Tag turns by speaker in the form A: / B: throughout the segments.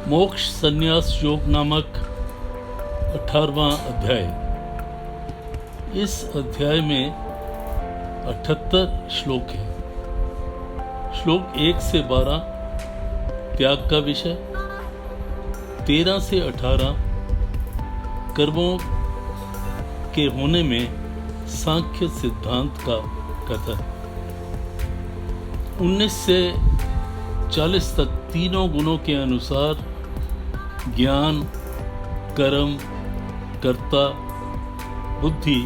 A: मोक्ष संन्यास योग नामक 18वां अध्याय। इस अध्याय में 78 श्लोक हैं। श्लोक 1 से 12 त्याग का विषय, 13 से 18 कर्मों के होने में सांख्य सिद्धांत का कथन, 19 से 40 तक तीनों गुणों के अनुसार ज्ञान, कर्म, कर्ता, बुद्धि,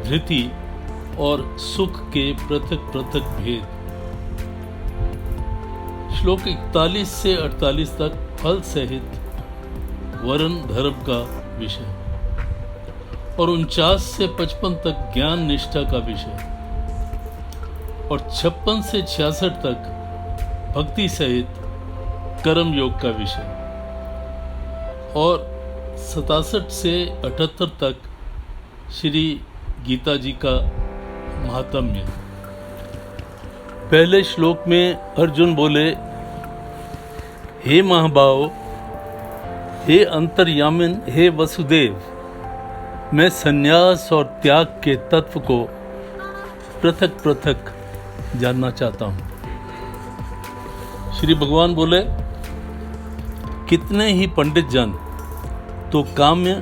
A: धृति और सुख के पृथक पृथक भेद। श्लोक 41 से 48 तक फल सहित वर्ण धर्म का विषय और 49 से 55 तक ज्ञान निष्ठा का विषय और 56 से 66 तक भक्ति सहित कर्म योग का विषय और 67 से 78 तक श्री गीता जी का महात्म्य। पहले श्लोक में अर्जुन बोले, हे महाबाहो, हे अंतर्यामिन, हे वसुदेव, मैं संन्यास और त्याग के तत्व को पृथक पृथक जानना चाहता हूँ। श्री भगवान बोले, कितने ही पंडित जन तो काम्य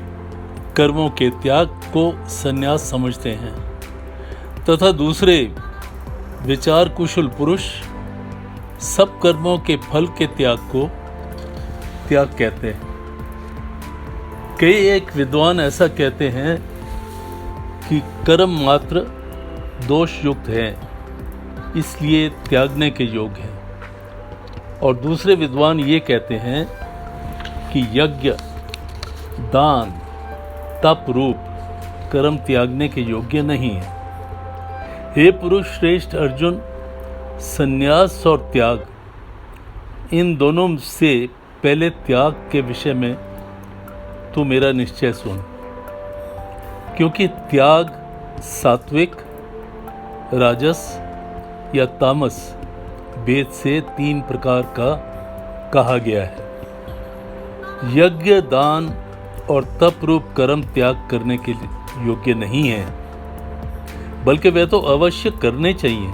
A: कर्मों के त्याग को संन्यास समझते हैं तथा दूसरे विचार कुशल पुरुष सब कर्मों के फल के त्याग को त्याग कहते हैं। कई एक विद्वान ऐसा कहते हैं कि कर्म मात्र दोष युक्त है, इसलिए त्यागने के योग्य है, और दूसरे विद्वान ये कहते हैं कि यज्ञ, दान, तप रूप कर्म त्यागने के योग्य नहीं है। हे पुरुष श्रेष्ठ अर्जुन, संन्यास और त्याग, इन दोनों से पहले त्याग के विषय में तू मेरा निश्चय सुन, क्योंकि त्याग सात्विक, राजस या तामस वेद से 3 प्रकार का कहा गया है। यज्ञ, दान और तप रूप कर्म त्याग करने के योग्य नहीं है, बल्कि वे तो अवश्य करने चाहिए,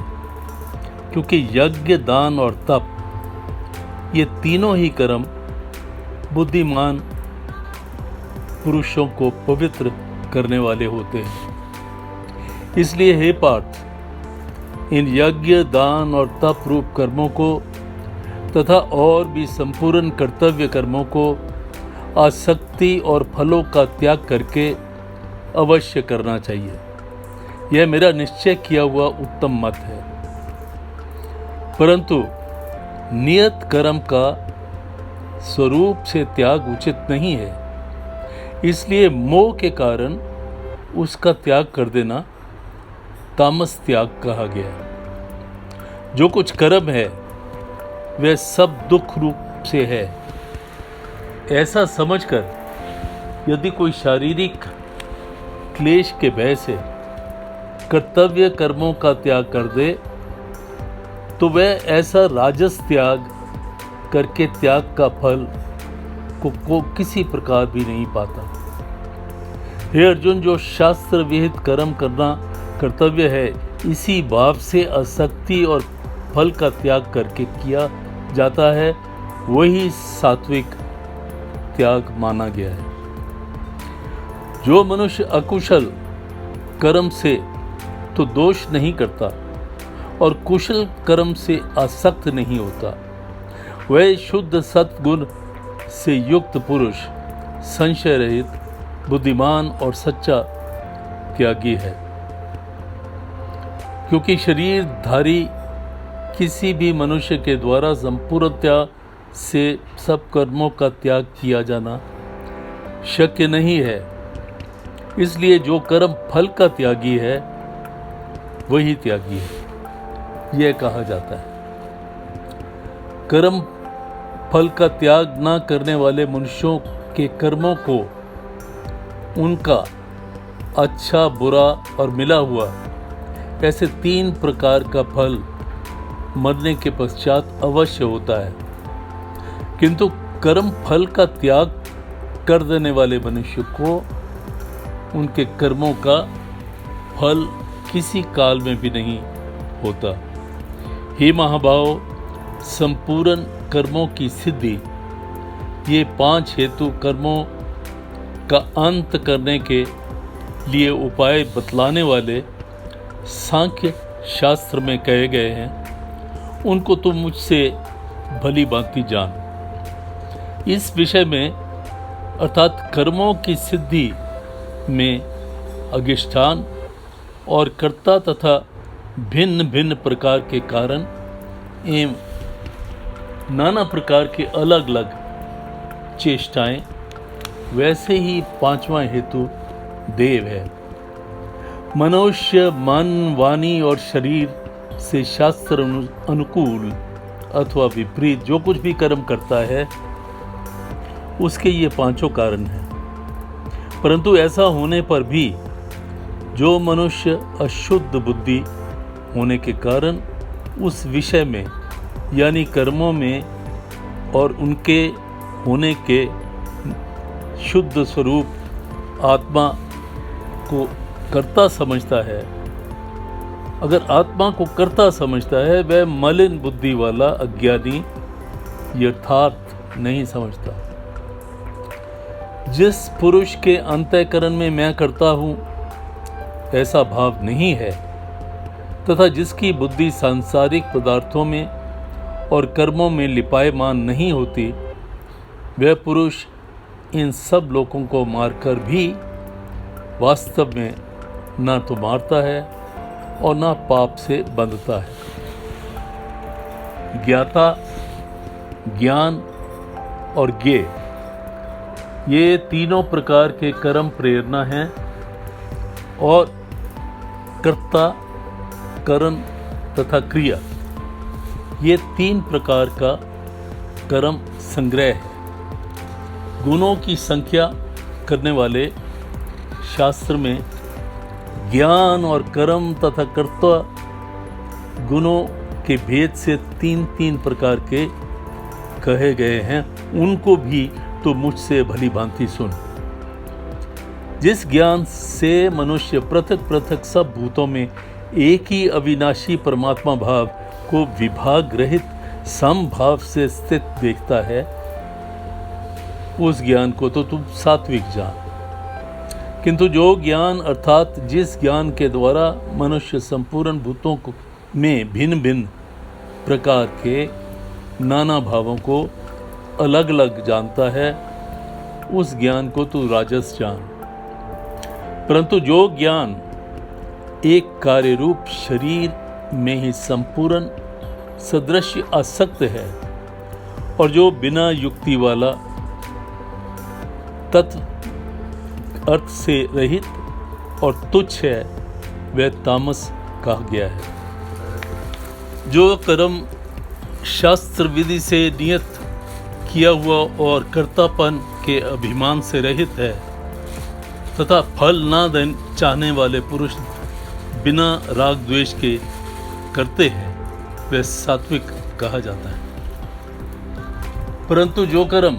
A: क्योंकि यज्ञ, दान और तप ये तीनों ही कर्म बुद्धिमान पुरुषों को पवित्र करने वाले होते हैं। इसलिए हे पार्थ, इन यज्ञ, दान और तप रूप कर्मों को तथा और भी संपूर्ण कर्तव्य कर्मों को आसक्ति और फलों का त्याग करके अवश्य करना चाहिए। यह मेरा निश्चय किया हुआ उत्तम मत है। परंतु नियत कर्म का स्वरूप से त्याग उचित नहीं है, इसलिए मोह के कारण उसका त्याग कर देना तामस त्याग कहा गया है। जो कुछ कर्म है वह सब दुख रूप से है, ऐसा समझकर यदि कोई शारीरिक क्लेश के भय से कर्तव्य कर्मों का त्याग कर दे तो वह ऐसा राजस त्याग करके त्याग का फल को किसी प्रकार भी नहीं पाता। हे अर्जुन, जो शास्त्र विहित कर्म करना कर्तव्य है, इसी भाव से आसक्ति और फल का त्याग करके किया जाता है, वही सात्विक त्याग माना गया है। जो मनुष्य अकुशल कर्म से तो दोष नहीं करता और कुशल कर्म से आसक्त नहीं होता, वह शुद्ध सत्गुण से युक्त पुरुष संशय रहित, बुद्धिमान और सच्चा त्यागी है। क्योंकि शरीरधारी किसी भी मनुष्य के द्वारा संपूर्णतया से सब कर्मों का त्याग किया जाना शक्य नहीं है, इसलिए जो कर्म फल का त्यागी है वही त्यागी है, यह कहा जाता है। कर्म फल का त्याग न करने वाले मनुष्यों के कर्मों को उनका अच्छा, बुरा और मिला हुआ ऐसे 3 प्रकार का फल मरने के पश्चात अवश्य होता है, किंतु कर्म फल का त्याग कर देने वाले मनुष्य को उनके कर्मों का फल किसी काल में भी नहीं होता। हे महाभाव, संपूर्ण कर्मों की सिद्धि, ये 5 हेतु कर्मों का अंत करने के लिए उपाय बतलाने वाले सांख्य शास्त्र में कहे गए हैं, उनको तुम मुझसे भली भांति जान। इस विषय में अर्थात कर्मों की सिद्धि में अधिष्ठान और कर्ता तथा भिन्न भिन्न प्रकार के कारण एवं नाना प्रकार के अलग अलग चेष्टाएं, वैसे ही 5वां हेतु देव है। मनुष्य मन, वाणी और शरीर से शास्त्र अनुकूल अथवा विपरीत जो कुछ भी कर्म करता है, उसके ये 5 कारण हैं। परंतु ऐसा होने पर भी जो मनुष्य अशुद्ध बुद्धि होने के कारण उस विषय में यानी कर्मों में और उनके होने के शुद्ध स्वरूप आत्मा को कर्ता समझता है, अगर आत्मा को कर्ता समझता है, वह मलिन बुद्धि वाला अज्ञानी यथार्थ नहीं समझता। जिस पुरुष के अंतःकरण में मैं करता हूँ ऐसा भाव नहीं है तथा जिसकी बुद्धि सांसारिक पदार्थों में और कर्मों में लिपायमान नहीं होती, वह पुरुष इन सब लोगों को मारकर भी वास्तव में ना तो मारता है और ना पाप से बंधता है। ज्ञाता, ज्ञान और ज्ञेय, ये तीनों प्रकार के कर्म प्रेरणा हैं और कर्ता, करण तथा क्रिया, ये 3 प्रकार का कर्म संग्रह है। गुणों की संख्या करने वाले शास्त्र में ज्ञान और कर्म तथा कर्ता गुणों के भेद से 3 प्रकार के कहे गए हैं, उनको भी तो मुझसे भली भांति सुन। जिस ज्ञान से मनुष्य पृथक पृथक सब भूतों में एक ही अविनाशी परमात्मा भाव को विभाग रहित समभाव से स्थित देखता है, उस ज्ञान को तो तुम सात्विक जान। किंतु जो ज्ञान अर्थात जिस ज्ञान के द्वारा मनुष्य संपूर्ण भूतों में भिन्न भिन्न प्रकार के नाना भावों को अलग अलग जानता है, उस ज्ञान को तू राजस जान। परंतु जो ज्ञान एक कार्य रूप शरीर में ही संपूर्ण सदृश आसक्त है और जो बिना युक्ति वाला तत्व अर्थ से रहित और तुच्छ है, वह तामस कहा गया है। जो कर्म शास्त्र विधि से नियत किया हुआ और कर्तापन के अभिमान से रहित है तथा फल ना चाहने वाले पुरुष बिना राग द्वेष के करते हैं, वह सात्विक कहा जाता है। परंतु जो कर्म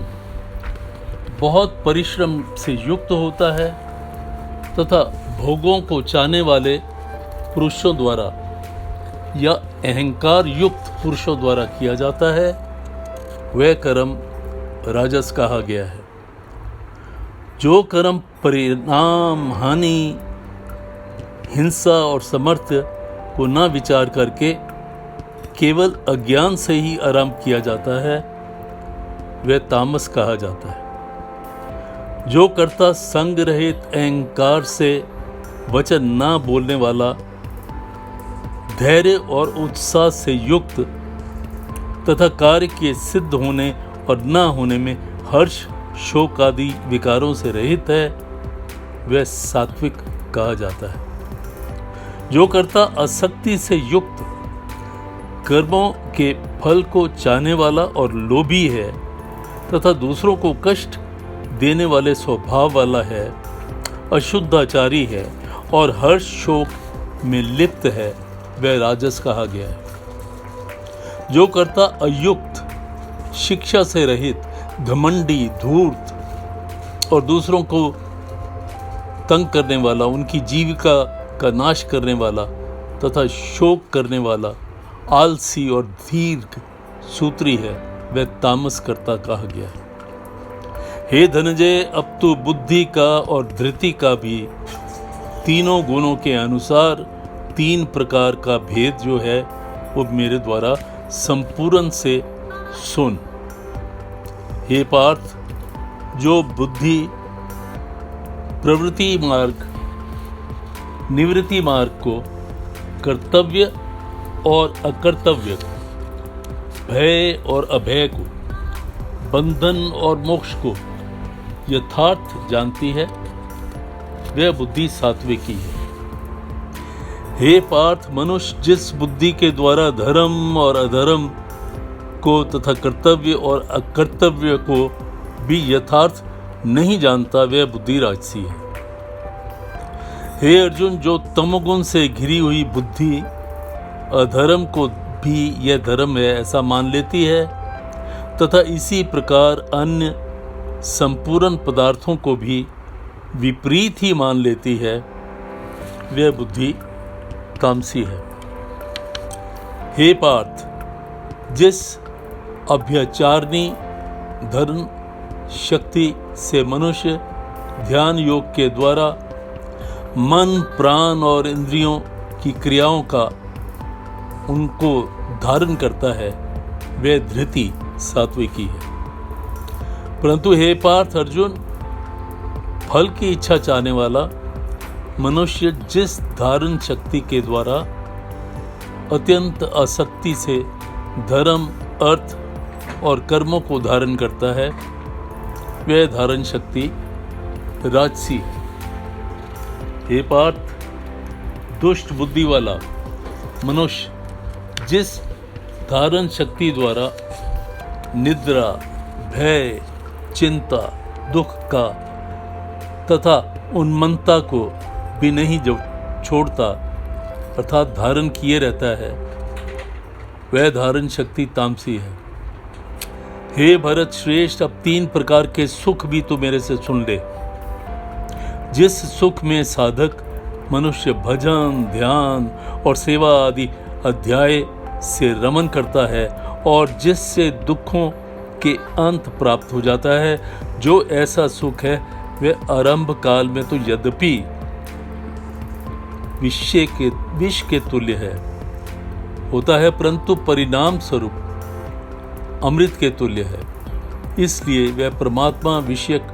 A: बहुत परिश्रम से युक्त होता है तथा भोगों को चाहने वाले पुरुषों द्वारा या अहंकार युक्त पुरुषों द्वारा किया जाता है, वह कर्म राजस कहा गया है। जो कर्म परिणाम, हानि, हिंसा और सामर्थ्य को न विचार करके केवल अज्ञान से ही आरंभ किया जाता है, वह तामस कहा जाता है। जो कर्ता संग रहित अहंकार से वचन न बोलने वाला, धैर्य और उत्साह से युक्त तथा कार्य के सिद्ध होने और न होने में हर्ष, शोक आदि विकारों से रहित है, वह सात्विक कहा जाता है। जो कर्ता आसक्ति से युक्त, कर्मों के फल को चाहने वाला और लोभी है तथा दूसरों को कष्ट देने वाले स्वभाव वाला है, अशुद्धाचारी है और हर्ष शोक में लिप्त है, वह राजस कहा गया है। जो कर्ता अयुक्त, शिक्षा से रहित, घमंडी, धूर्त और दूसरों को तंग करने वाला, उनकी जीविका का नाश करने वाला तथा शोक करने वाला, आलसी और दीर्घ सूत्री है, वह तामस करता कहा गया है। हे धनंजय, अब तो बुद्धि का और धृति का भी तीनों गुणों के अनुसार 3 प्रकार का भेद जो है वो मेरे द्वारा संपूर्ण से सुन। हे पार्थ, जो बुद्धि प्रवृत्ति मार्ग, निवृत्ति मार्ग को, कर्तव्य और अकर्तव्य, भय और अभय को, बंधन और मोक्ष को यथार्थ जानती है, वह बुद्धि सात्विकी है। हे पार्थ, मनुष्य जिस बुद्धि के द्वारा धर्म और अधर्म को तथा कर्तव्य और अकर्तव्य को भी यथार्थ नहीं जानता, वह बुद्धि राजसी है। हे अर्जुन, जो तमोगुण से घिरी हुई बुद्धि अधर्म को भी यह धर्म है ऐसा मान लेती है तथा इसी प्रकार अन्य संपूर्ण पदार्थों को भी विपरीत ही मान लेती है, वह बुद्धि तामसी है। हे पार्थ, जिस अभ्याचारिणी धर्म शक्ति से मनुष्य ध्यान योग के द्वारा मन, प्राण और इंद्रियों की क्रियाओं का उनको धारण करता है, वह धृति सात्विकी है। परंतु हे पार्थ अर्जुन, फल की इच्छा चाहने वाला मनुष्य जिस धारण शक्ति के द्वारा अत्यंत आसक्ति से धर्म, अर्थ और कर्मों को धारण करता है, वह धारण शक्ति राजसी है। हे पार्थ, दुष्ट बुद्धि वाला मनुष्य जिस धारण शक्ति द्वारा निद्रा, भय, चिंता, दुख का तथा उन्मत्तता को भी नहीं जो छोड़ता अर्थात धारण किए रहता है, वह धारण शक्ति तामसी है। हे भरत श्रेष्ठ, अब 3 प्रकार के सुख भी तो मेरे से सुन ले। जिस सुख में साधक मनुष्य भजन, ध्यान और सेवा आदि अध्याय से रमन करता है और जिससे दुखों के अंत प्राप्त हो जाता है, जो ऐसा सुख है वह आरंभ काल में तो यद्यपि विष के तुल्य है होता है, परंतु परिणाम स्वरूप अमृत के तुल्य है। इसलिए वह परमात्मा विषयक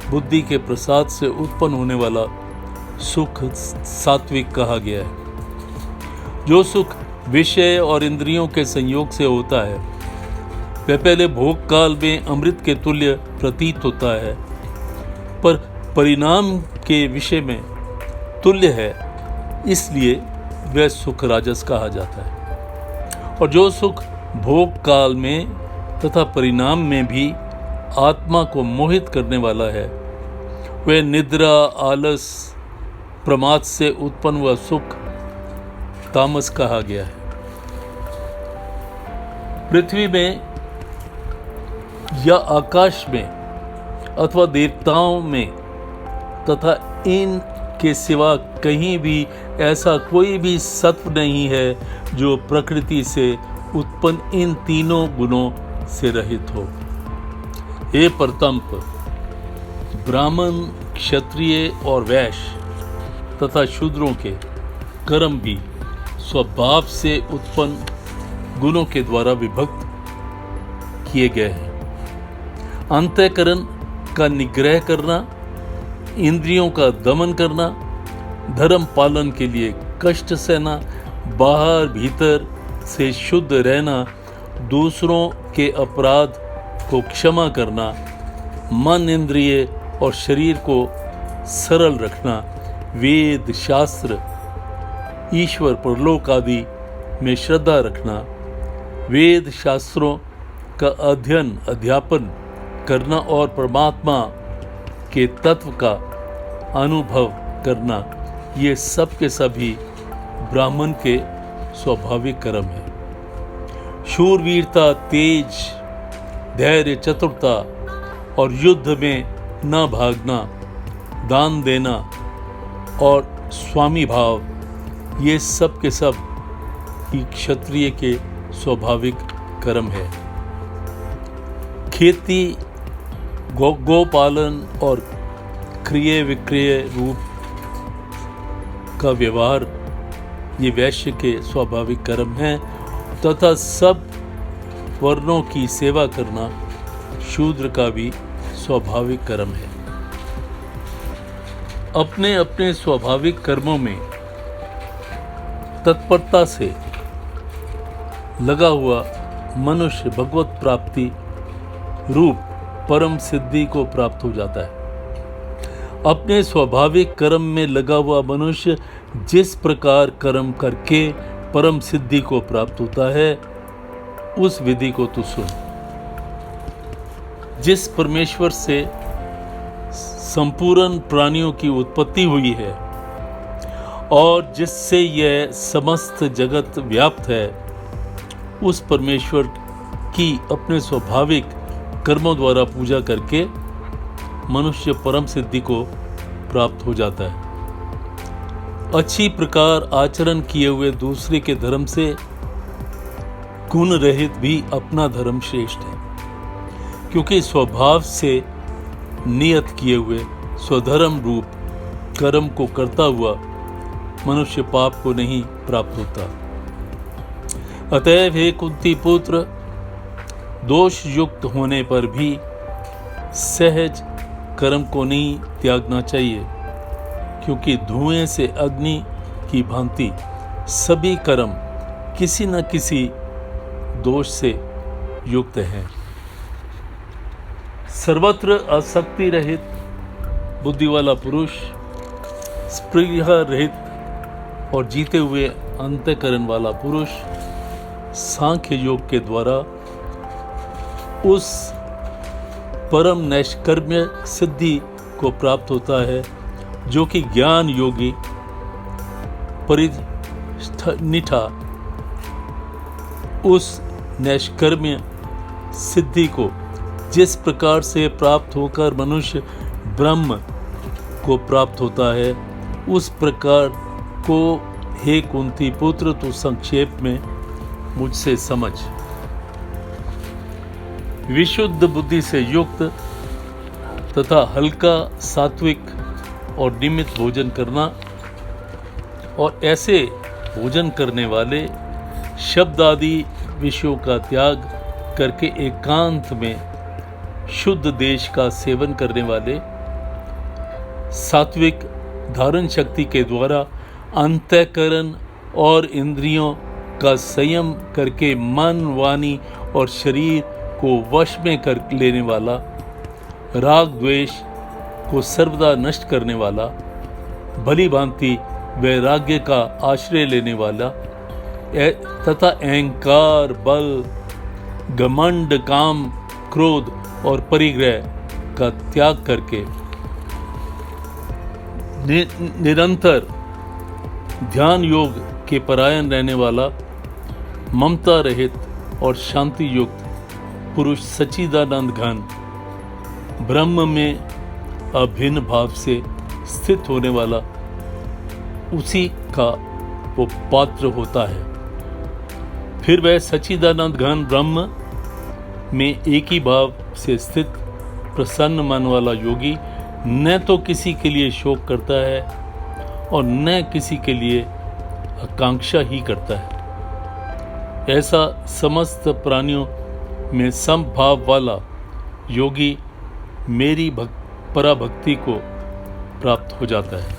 A: बुद्धि के प्रसाद से उत्पन्न होने वाला सुख सात्विक कहा गया है। जो सुख विषय और इंद्रियों के संयोग से होता है, वह पहले भोग काल में अमृत के तुल्य प्रतीत होता है, पर परिणाम के विषय में तुल्य है, इसलिए वह सुख राजस कहा जाता है। और जो सुख भोग काल में तथा परिणाम में भी आत्मा को मोहित करने वाला है, वह निद्रा, आलस, प्रमाद से उत्पन्न हुआ सुख तामस कहा गया है। पृथ्वी में या आकाश में अथवा देवताओं में तथा इन के सिवा कहीं भी ऐसा कोई भी सत्व नहीं है जो प्रकृति से उत्पन्न इन तीनों गुणों से रहित हो। हे परतंप, ब्राह्मण, क्षत्रिय और वैश्य तथा शूद्रों के कर्म भी स्वभाव से उत्पन्न गुणों के द्वारा विभक्त किए गए हैं। अंतःकरण का निग्रह करना, इंद्रियों का दमन करना, धर्म पालन के लिए कष्ट सहना, बाहर भीतर से शुद्ध रहना, दूसरों के अपराध को क्षमा करना, मन, इंद्रिय और शरीर को सरल रखना, वेद, शास्त्र, ईश्वर, परलोक आदि में श्रद्धा रखना, वेद शास्त्रों का अध्ययन, अध्यापन करना और परमात्मा के तत्व का अनुभव करना, ये सब के सभी ब्राह्मण के स्वाभाविक कर्म है। शूरवीरता, तेज, धैर्य, चतुरता, और युद्ध में न भागना, दान देना और स्वामी भाव, ये सब के सब ही क्षत्रिय के स्वाभाविक कर्म है। खेती, गोपालन और क्रय विक्रय रूप का व्यवहार ये वैश्य के स्वाभाविक कर्म हैं तथा सब वर्णों की सेवा करना शूद्र का भी स्वाभाविक कर्म है। अपने अपने स्वाभाविक कर्मों में तत्परता से लगा हुआ मनुष्य भगवत प्राप्ति रूप परम सिद्धि को प्राप्त हो जाता है। अपने स्वाभाविक कर्म में लगा हुआ मनुष्य जिस प्रकार कर्म करके परम सिद्धि को प्राप्त होता है, उस विधि को तू सुन। जिस परमेश्वर से संपूर्ण प्राणियों की उत्पत्ति हुई है और जिससे यह समस्त जगत व्याप्त है, उस परमेश्वर की अपने स्वाभाविक कर्मों द्वारा पूजा करके मनुष्य परम सिद्धि को प्राप्त हो जाता है। अच्छी प्रकार आचरण किए हुए दूसरे के धर्म से गुण रहित भी अपना धर्म श्रेष्ठ है, क्योंकि स्वभाव से नियत किए हुए स्वधर्म रूप कर्म को करता हुआ मनुष्य पाप को नहीं प्राप्त होता। अतएव हे कुंती पुत्र, दोष युक्त होने पर भी सहज कर्म को नहीं त्यागना चाहिए, क्योंकि धुएं से अग्नि की भांति सभी कर्म किसी न किसी दोष से युक्त हैं। सर्वत्र आसक्ति रहित बुद्धि वाला पुरुष, स्पृहा रहित और जीते हुए अंतःकरण वाला पुरुष सांख्य योग के द्वारा उस परम नैष्कर्म्य सिद्धि को प्राप्त होता है, जो कि ज्ञान योगी परिनिष्ठा उस नैष्कर्म्य सिद्धि को जिस प्रकार से प्राप्त होकर मनुष्य ब्रह्म को प्राप्त होता है, उस प्रकार को हे कुंती पुत्र तू संक्षेप में मुझसे समझ। विशुद्ध बुद्धि से युक्त तथा हल्का सात्विक और नियमित भोजन करना और ऐसे भोजन करने वाले शब्द आदि विषयों का त्याग करके एकांत में शुद्ध देश का सेवन करने वाले, सात्विक धारण शक्ति के द्वारा अंतःकरण और इंद्रियों का संयम करके मन, वाणी और शरीर को वश में कर लेने वाला, राग द्वेष को सर्वदा नष्ट करने वाला, भली भांति वैराग्य का आश्रय लेने वाला तथा अहंकार, बल, घमंड, काम, क्रोध और परिग्रह का त्याग करके निरंतर ध्यान योग के परायण रहने वाला, ममता रहित और शांति युक्त पुरुष सच्चिदानंद घन ब्रह्म में अभिन्न भाव से स्थित होने वाला, उसी का वो पात्र होता है। फिर वह सच्चिदानंद घन ब्रह्म में एक ही भाव से स्थित प्रसन्न मन वाला योगी न तो किसी के लिए शोक करता है और न किसी के लिए आकांक्षा ही करता है। ऐसा समस्त प्राणियों में समभाव वाला योगी मेरी पराभक्ति को प्राप्त हो जाता है।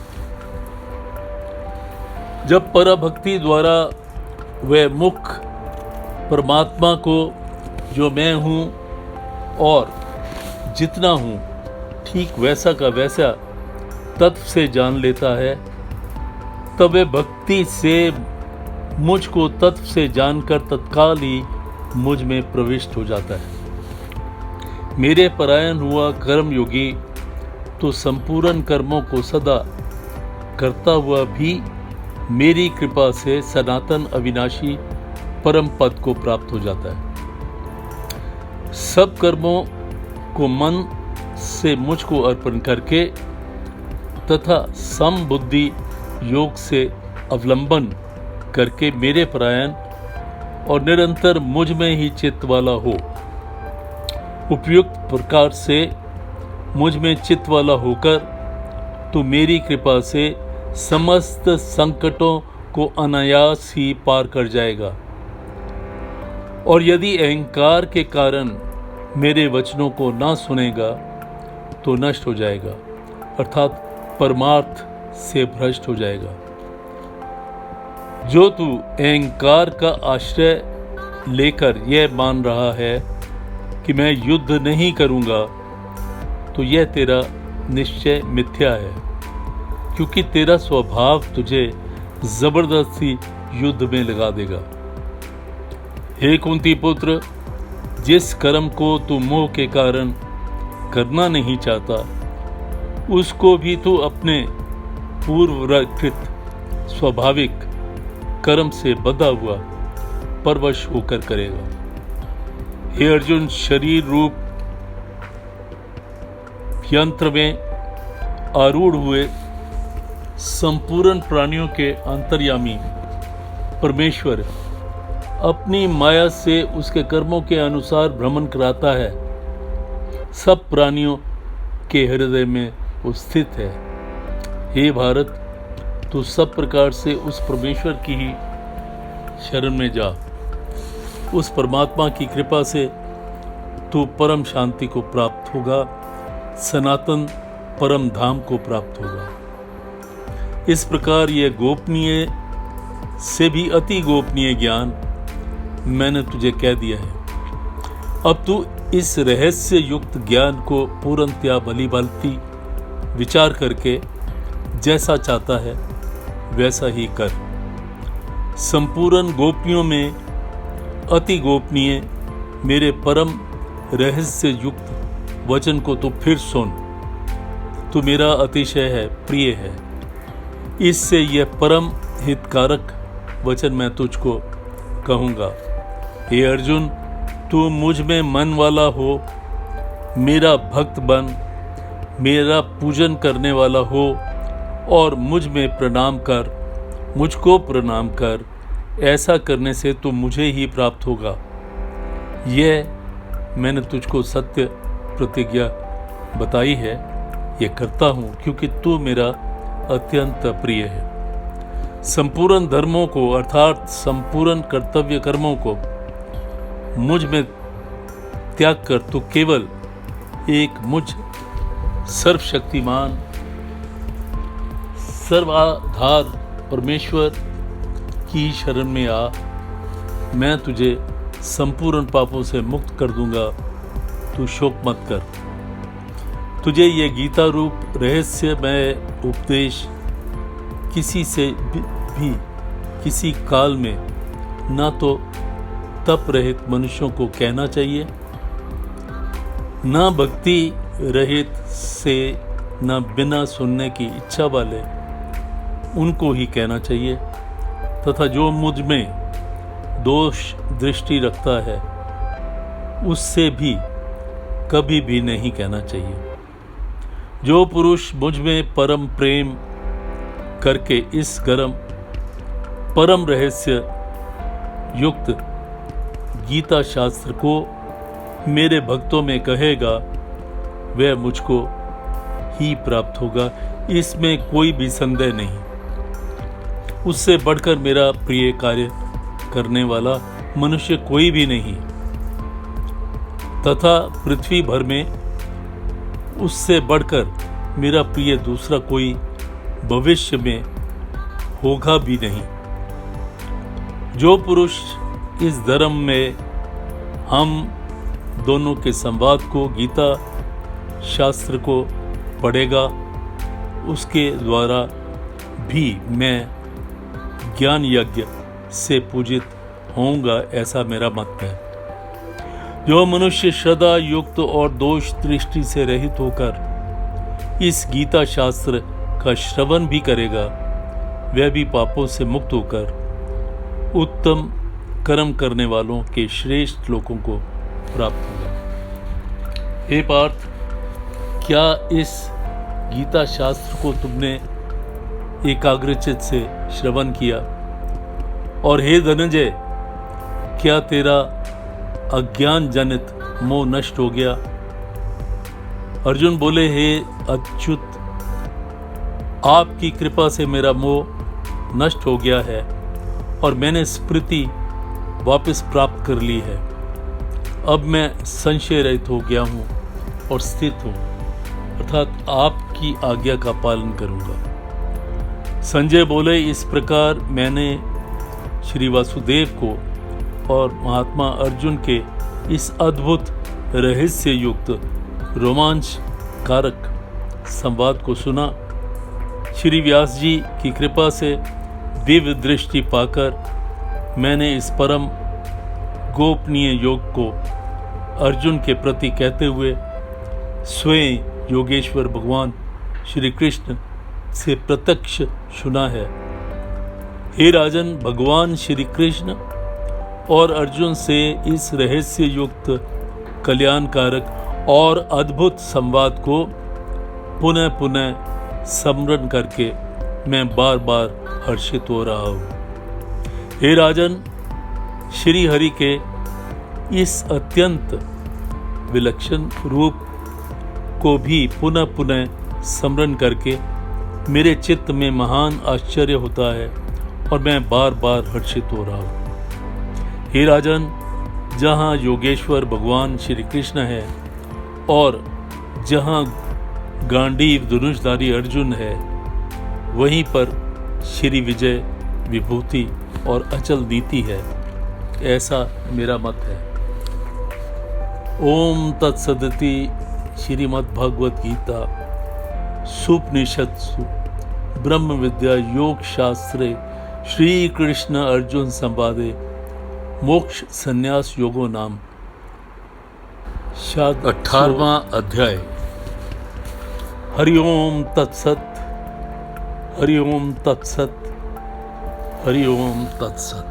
A: जब पराभक्ति द्वारा वह मुख परमात्मा को जो मैं हूँ और जितना हूँ ठीक वैसा का वैसा तत्व से जान लेता है, तब वह भक्ति से मुझको तत्व से जानकर तत्काल ही मुझ में प्रविष्ट हो जाता है। मेरे परायण हुआ कर्म योगी तो संपूर्ण कर्मों को सदा करता हुआ भी मेरी कृपा से सनातन अविनाशी परम पद को प्राप्त हो जाता है। सब कर्मों को मन से मुझको अर्पण करके तथा समबुद्धि योग से अवलंबन करके मेरे परायण और निरंतर मुझ में ही चित्त वाला हो। उपयुक्त प्रकार से मुझ में चित्त वाला होकर तो मेरी कृपा से समस्त संकटों को अनायास ही पार कर जाएगा। और यदि अहंकार के कारण मेरे वचनों को ना सुनेगा तो नष्ट हो जाएगा, अर्थात परमार्थ से भ्रष्ट हो जाएगा। जो तू अहंकार का आश्रय लेकर यह मान रहा है कि मैं युद्ध नहीं करूंगा, तो यह तेरा निश्चय मिथ्या है, क्योंकि तेरा स्वभाव तुझे जबरदस्ती युद्ध में लगा देगा। हे कुंती पुत्र, जिस कर्म को तू मोह के कारण करना नहीं चाहता, उसको भी तू अपने पूर्वकृत स्वाभाविक कर्म से बंधा हुआ परवश होकर करेगा। हे अर्जुन, शरीर रूप यंत्र में आरूढ़ हुए संपूर्ण प्राणियों के अंतर्यामी परमेश्वर अपनी माया से उसके कर्मों के अनुसार भ्रमण कराता है। सब प्राणियों के हृदय में वो स्थित है। हे भारत, तू सब प्रकार से उस परमेश्वर की ही शरण में जा। उस परमात्मा की कृपा से तू परम शांति को प्राप्त होगा, सनातन परम धाम को प्राप्त होगा। इस प्रकार यह गोपनीय से भी अति गोपनीय ज्ञान मैंने तुझे कह दिया है। अब तू इस रहस्य युक्त ज्ञान को पूर्णतया भली भांति विचार करके जैसा चाहता है वैसा ही कर। संपूर्ण गोपनियों में अति गोपनीय मेरे परम रहस्य युक्त वचन को तू फिर सुन। तू मेरा अतिशय है, प्रिय है। इससे यह परम हितकारक वचन मैं तुझको कहूँगा। हे अर्जुन, तू मुझ में मन वाला हो, मेरा भक्त बन, मेरा पूजन करने वाला हो और मुझ में प्रणाम कर, मुझको प्रणाम कर। ऐसा करने से तो मुझे ही प्राप्त होगा। यह मैंने तुझको सत्य प्रतिज्ञा बताई है। ये करता हूँ क्योंकि तू मेरा अत्यंत प्रिय है। संपूर्ण धर्मों को अर्थात संपूर्ण कर्तव्य कर्मों को मुझ में त्याग कर तू केवल एक मुझ सर्वशक्तिमान सर्वाधार परमेश्वर की शरण में आ। मैं तुझे संपूर्ण पापों से मुक्त कर दूंगा। तू शोक मत कर। तुझे ये गीता रूप रहस्यमय उपदेश किसी से भी किसी काल में ना तो तप रहित मनुष्यों को कहना चाहिए, ना भक्ति रहित से, ना बिना सुनने की इच्छा वाले उनको ही कहना चाहिए, तथा जो मुझ में दोष दृष्टि रखता है उससे भी कभी भी नहीं कहना चाहिए। जो पुरुष मुझ में परम प्रेम करके इस परम रहस्य युक्त गीता शास्त्र को मेरे भक्तों में कहेगा, वह मुझको ही प्राप्त होगा। इसमें कोई भी संदेह नहीं। उससे बढ़कर मेरा प्रिय कार्य करने वाला मनुष्य कोई भी नहीं, तथा पृथ्वी भर में उससे बढ़कर मेरा प्रिय दूसरा कोई भविष्य में होगा भी नहीं। जो पुरुष इस धर्म में हम दोनों के संवाद को, गीता शास्त्र को पढ़ेगा, उसके द्वारा भी मैं ज्ञान यज्ञ से पूजित होऊंगा, ऐसा मेरा मत है। जो मनुष्य श्रद्धा युक्त और दोष दृष्टि से रहित होकर इस गीता शास्त्र का श्रवण भी करेगा, वह भी पापों से मुक्त होकर उत्तम कर्म करने वालों के श्रेष्ठ लोकों को प्राप्त होगा। हे पार्थ, क्या इस गीता शास्त्र को तुमने एकाग्रचित से श्रवण किया? और हे धनंजय, क्या तेरा अज्ञान जनित मोह नष्ट हो गया? अर्जुन बोले, हे अच्युत, आपकी कृपा से मेरा मोह नष्ट हो गया है और मैंने स्मृति वापस प्राप्त कर ली है। अब मैं संशय रहित हो गया हूँ और स्थित हूँ, अर्थात आपकी आज्ञा का पालन करूँगा। संजय बोले, इस प्रकार मैंने श्री वासुदेव को और महात्मा अर्जुन के इस अद्भुत रहस्य युक्त रोमांच कारक संवाद को सुना। श्री व्यास जी की कृपा से दिव्य दृष्टि पाकर मैंने इस परम गोपनीय योग को अर्जुन के प्रति कहते हुए स्वयं योगेश्वर भगवान श्री कृष्ण से प्रत्यक्ष सुना है। हे राजन, भगवान श्री कृष्ण और अर्जुन से इस रहस्य युक्त कल्याणकारक और अद्भुत संवाद को पुनः पुनः स्मरण करके मैं बार बार हर्षित हो रहा हूँ। हे राजन, श्री हरि के इस अत्यंत विलक्षण रूप को भी पुनः पुनः स्मरण करके मेरे चित्त में महान आश्चर्य होता है और मैं बार बार हर्षित हो रहा हूँ। हे राजन, जहाँ योगेश्वर भगवान श्री कृष्ण है और जहाँ गांडीव धनुषधारी अर्जुन है, वहीं पर श्री विजय विभूति और अचल नीति है, ऐसा मेरा मत है। ओम तत्सदिति श्रीमद् भगवत गीता सुपनिषत्सु ब्रह्म विद्या योग शास्त्रे श्री कृष्ण अर्जुन संवादे मोक्ष संन्यास योगो नाम 18वां अध्याय। हरि ओम तत्सत, हरि ओम तत्सत, हरि ओम तत्सत।